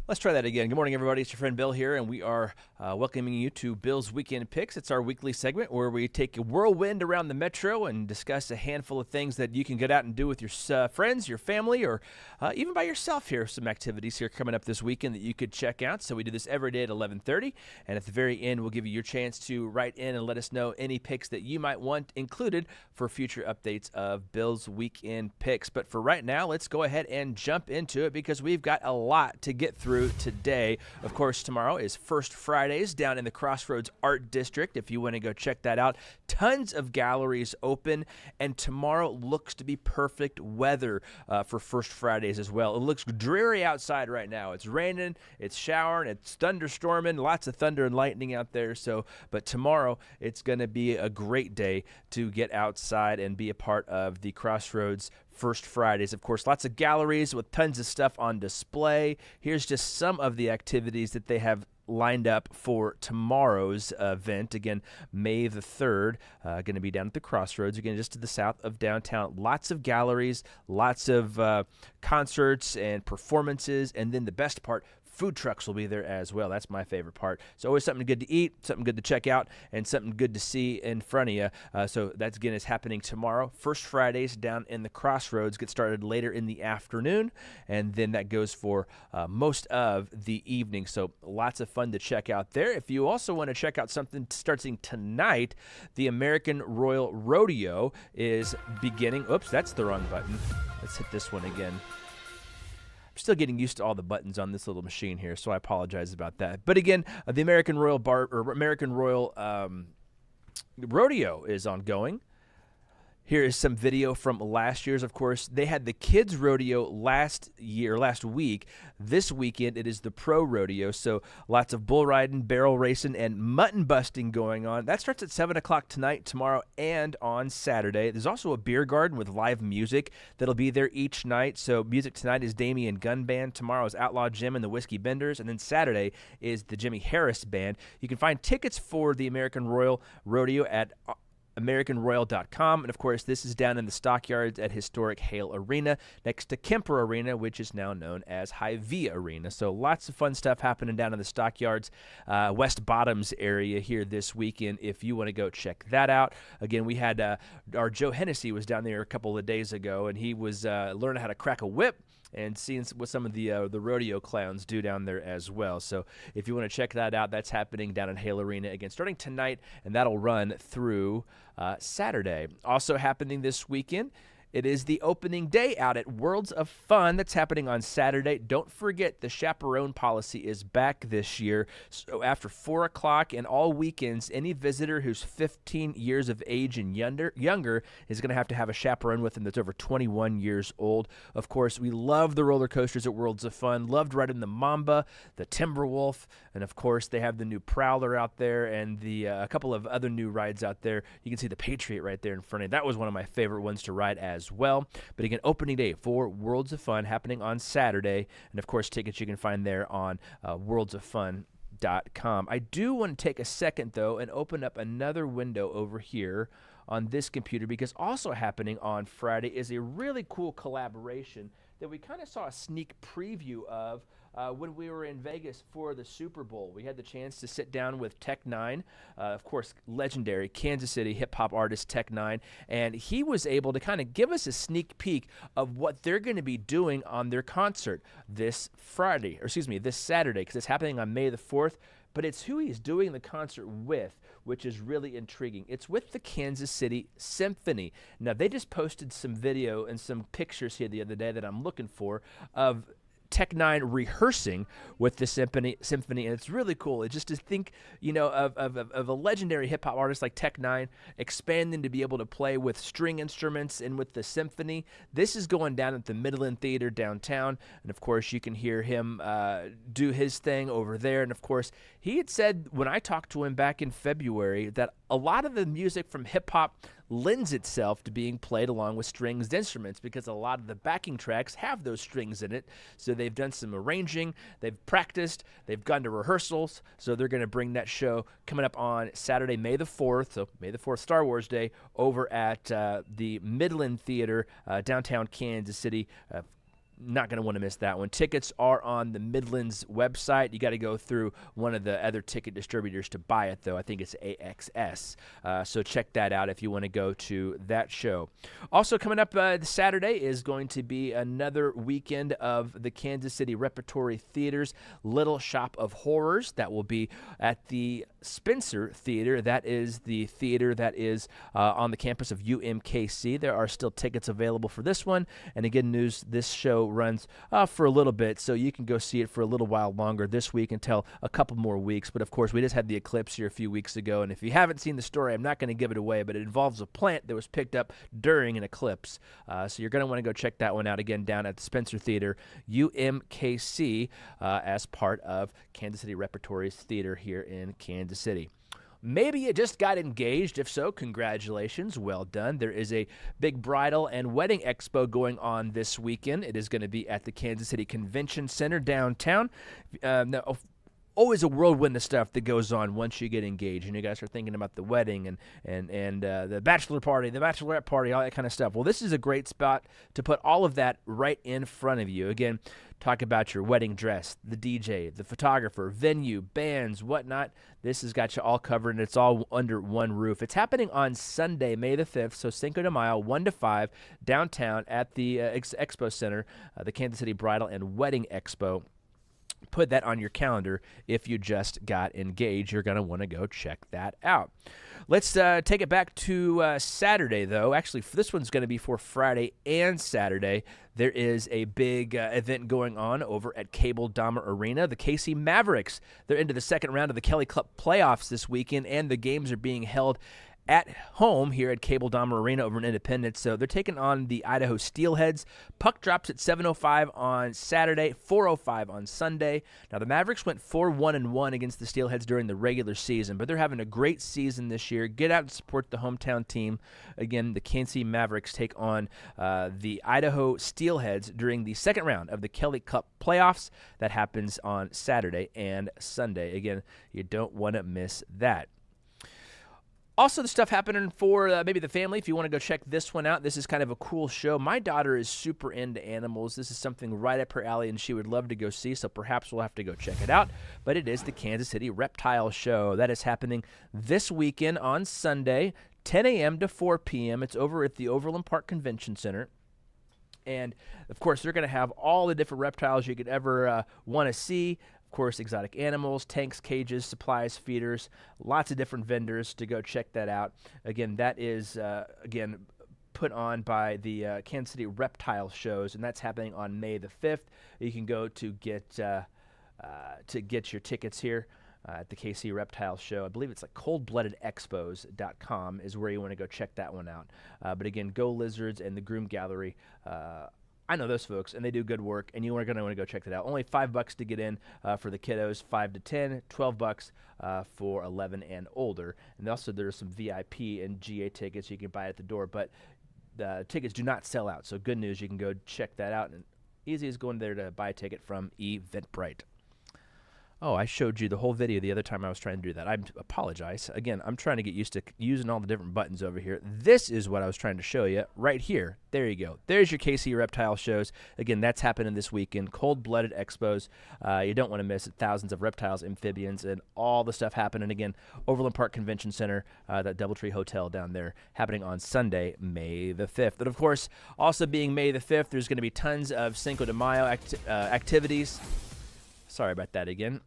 Let's try that again. Good morning, everybody. It's your friend Bill here, and we are welcoming you to Bill's Weekend Picks. It's our weekly segment where we take a whirlwind around the metro and discuss a handful of things that you can get out and do with your friends, your family, or even by yourself here. Some activities here coming up this weekend that you could check out. So we do this every day at 11:30, and at the very end, we'll give you your chance to write in and let us know any picks that you might want included for future updates of Bill's Weekend Picks. But for right now, let's go ahead and jump into it because we've got a lot to get through today. Of course, tomorrow is First Fridays down in the Crossroads Art District. If you want to go check that out, tons of galleries open, and tomorrow looks to be perfect weather for First Fridays as well. It looks dreary outside right now. It's raining, it's showering, it's thunderstorming, lots of thunder and lightning out there. But tomorrow it's going to be a great day to get outside and be a part of the Crossroads First Fridays. Of course, lots of galleries with tons of stuff on display. Here's just some of the activities that they have lined up for tomorrow's event. Again, May the 3rd, going to be down at the Crossroads, again, just to the south of downtown. Lots of galleries, lots of concerts and performances, and then the best part, food trucks will be there as well. That's my favorite part. So always something good to eat, something good to check out, and something good to see in front of you. So that's, again, is happening tomorrow. First Fridays down in the Crossroads get started later in the afternoon, and then that goes for most of the evening. So lots of fun to check out there. If you also want to check out something starting tonight, the American Royal Rodeo is beginning. Oops, that's the wrong button. Let's hit this one again. I'm still getting used to all the buttons on this little machine here, so I apologize about that. But again, the American Royal Rodeo is ongoing. Here is some video from last year's. Of course, they had the kids rodeo last week. This weekend, it is the pro rodeo. So lots of bull riding, barrel racing, and mutton busting going on. That starts at 7 o'clock tonight, tomorrow, and on Saturday. There's also a beer garden with live music that'll be there each night. So music tonight is Damien Gun Band. Tomorrow is Outlaw Jim and the Whiskey Benders. And then Saturday is the Jimmy Harris Band. You can find tickets for the American Royal Rodeo at AmericanRoyal.com. And of course, this is down in the stockyards at historic Hale Arena next to Kemper Arena, which is now known as Hy-Vee Arena. So lots of fun stuff happening down in the stockyards, West Bottoms area here this weekend if you want to go check that out. Again, we had our Joe Hennessy was down there a couple of days ago, and he was learning how to crack a whip and seeing what some of the rodeo clowns do down there as well. So if you want to check that out, that's happening down in Hale Arena again starting tonight, and that'll run through Saturday. Also happening this weekend, it is the opening day out at Worlds of Fun. That's happening on Saturday. Don't forget, the chaperone policy is back this year. So after 4 o'clock and all weekends, any visitor who's 15 years of age and younger is going to have a chaperone with them that's over 21 years old. Of course, we love the roller coasters at Worlds of Fun. Loved riding the Mamba, the Timberwolf, and of course, they have the new Prowler out there and a couple of other new rides out there. You can see the Patriot right there in front of you. That was one of my favorite ones to ride as well. But again, opening day for Worlds of Fun happening on Saturday. And of course, tickets you can find there on worldsoffun.com. I do want to take a second, though, and open up another window over here on this computer, because also happening on Friday is a really cool collaboration that we kind of saw a sneak preview of when we were in Vegas for the Super Bowl. We had the chance to sit down with Tech Nine, of course, legendary Kansas City hip-hop artist Tech Nine, and he was able to kind of give us a sneak peek of what they're going to be doing on their concert this Saturday, because it's happening on May the 4th, but it's who he's doing the concert with, which is really intriguing. It's with the Kansas City Symphony. Now, they just posted some video and some pictures here the other day that I'm looking for of Tech Nine rehearsing with the symphony, and it's really cool. It's just to think, of a legendary hip hop artist like Tech Nine expanding to be able to play with string instruments and with the symphony. This is going down at the Midland Theater downtown, and of course you can hear him do his thing over there. And of course, he had said when I talked to him back in February that a lot of the music from hip hop lends itself to being played along with stringed instruments because a lot of the backing tracks have those strings in it. So they've done some arranging, they've practiced, they've gone to rehearsals. So they're going to bring that show coming up on Saturday, May the 4th, so May the 4th, Star Wars Day, over at the Midland Theater, downtown Kansas City. Not going to want to miss that one. Tickets are on the Midlands website. You got to go through one of the other ticket distributors to buy it, though. I think it's AXS. So check that out if you want to go to that show. Also coming up Saturday is going to be another weekend of the Kansas City Repertory Theater's Little Shop of Horrors. That will be at the Spencer Theater. That is the theater that is on the campus of UMKC. There are still tickets available for this one. And again, news, this show runs for a little bit, so you can go see it for a little while longer this week until a couple more weeks. But of course, we just had the eclipse here a few weeks ago, and if you haven't seen the story, I'm not going to give it away, but it involves a plant that was picked up during an eclipse. So you're going to want to go check that one out again down at the Spencer Theater, UMKC, as part of Kansas City Repertory's theater here in Kansas City. Maybe you just got engaged. If so, congratulations. Well done. There is a big bridal and wedding expo going on this weekend. It is going to be at the Kansas City Convention Center downtown. Now, always a whirlwind of stuff that goes on once you get engaged, and you guys are thinking about the wedding and the bachelor party, the bachelorette party, all that kind of stuff. Well, this is a great spot to put all of that right in front of you. Again, talk about your wedding dress, the DJ, the photographer, venue, bands, whatnot. This has got you all covered, and it's all under one roof. It's happening on Sunday, May the 5th, so Cinco de Mayo, 1 to 5, downtown at the Expo Center, the Kansas City Bridal and Wedding Expo. Put that on your calendar. If you just got engaged, you're going to want to go check that out. Let's take it back to Saturday, though. Actually, this one's going to be for Friday and Saturday. There is a big event going on over at Cable Dahmer Arena. The KC Mavericks, they're into the second round of the Kelly Cup playoffs this weekend, and the games are being held at home here at Cable Dahmer Arena over in Independence. So they're taking on the Idaho Steelheads. Puck drops at 7:05 on Saturday, 4:05 on Sunday. Now, the Mavericks went 4-1-1 against the Steelheads during the regular season, but they're having a great season this year. Get out and support the hometown team. Again, the Kansas City Mavericks take on the Idaho Steelheads during the second round of the Kelly Cup playoffs. That happens on Saturday and Sunday. Again, you don't want to miss that. Also, the stuff happening for maybe the family, if you want to go check this one out. This is kind of a cool show. My daughter is super into animals. This is something right up her alley, and she would love to go see, so perhaps we'll have to go check it out. But it is the Kansas City Reptile Show. That is happening this weekend on Sunday, 10 a.m. to 4 p.m. It's over at the Overland Park Convention Center. And, of course, they're going to have all the different reptiles you could ever want to see. Of course, exotic animals, tanks, cages, supplies, feeders, lots of different vendors to go check that out. Again, that is, put on by the Kansas City Reptile Shows, and that's happening on May the 5th. You can go to get your tickets here at the KC Reptile Show. I believe it's like coldbloodedexpos.com is where you want to go check that one out. But again, Go Lizards and the Groom Gallery, I know those folks, and they do good work, and you are going to want to go check that out. Only $5 to get in for the kiddos, 5 to 10, $12 for 11 and older. And also there's some VIP and GA tickets you can buy at the door, but the tickets do not sell out. So good news, you can go check that out, and easy as going there to buy a ticket from Eventbrite. Oh, I showed you the whole video the other time I was trying to do that. I apologize. Again, I'm trying to get used to using all the different buttons over here. This is what I was trying to show you right here. There you go. There's your KC Reptile Shows. Again, that's happening this weekend. Cold-blooded expos. You don't want to miss it. Thousands of reptiles, amphibians, and all the stuff happening. Again, Overland Park Convention Center, that Doubletree Hotel down there, happening on Sunday, May the 5th. And, of course, also being May the 5th, there's going to be tons of Cinco de Mayo activities. Sorry about that again.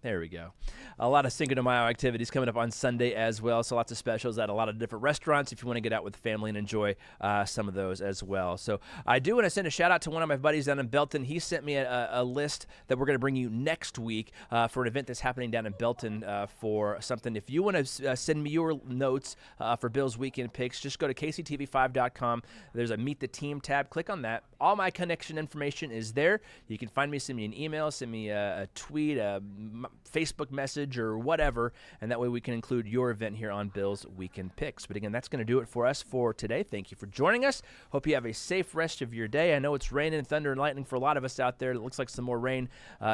There we go. A lot of Cinco de Mayo activities coming up on Sunday as well, so lots of specials at a lot of different restaurants if you want to get out with the family and enjoy some of those as well. So I do want to send a shout-out to one of my buddies down in Belton. He sent me a list that we're going to bring you next week for an event that's happening down in Belton for something. If you want to send me your notes for Bill's Weekend Picks, just go to kctv5.com. There's a Meet the Team tab. Click on that. All my connection information is there. You can find me, send me an email, send me a tweet, Facebook message or whatever, and that way we can include your event here on Bill's Weekend Picks. But again, that's going to do it for us for today. Thank you for joining us. Hope you have a safe rest of your day. I know it's raining, thunder, and lightning for a lot of us out there. It looks like some more rain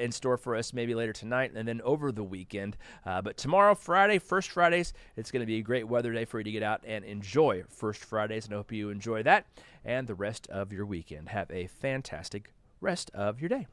in store for us maybe later tonight and then over the weekend. But tomorrow, Friday, First Fridays, it's going to be a great weather day for you to get out and enjoy First Fridays, and I hope you enjoy that and the rest of your weekend. Have a fantastic rest of your day.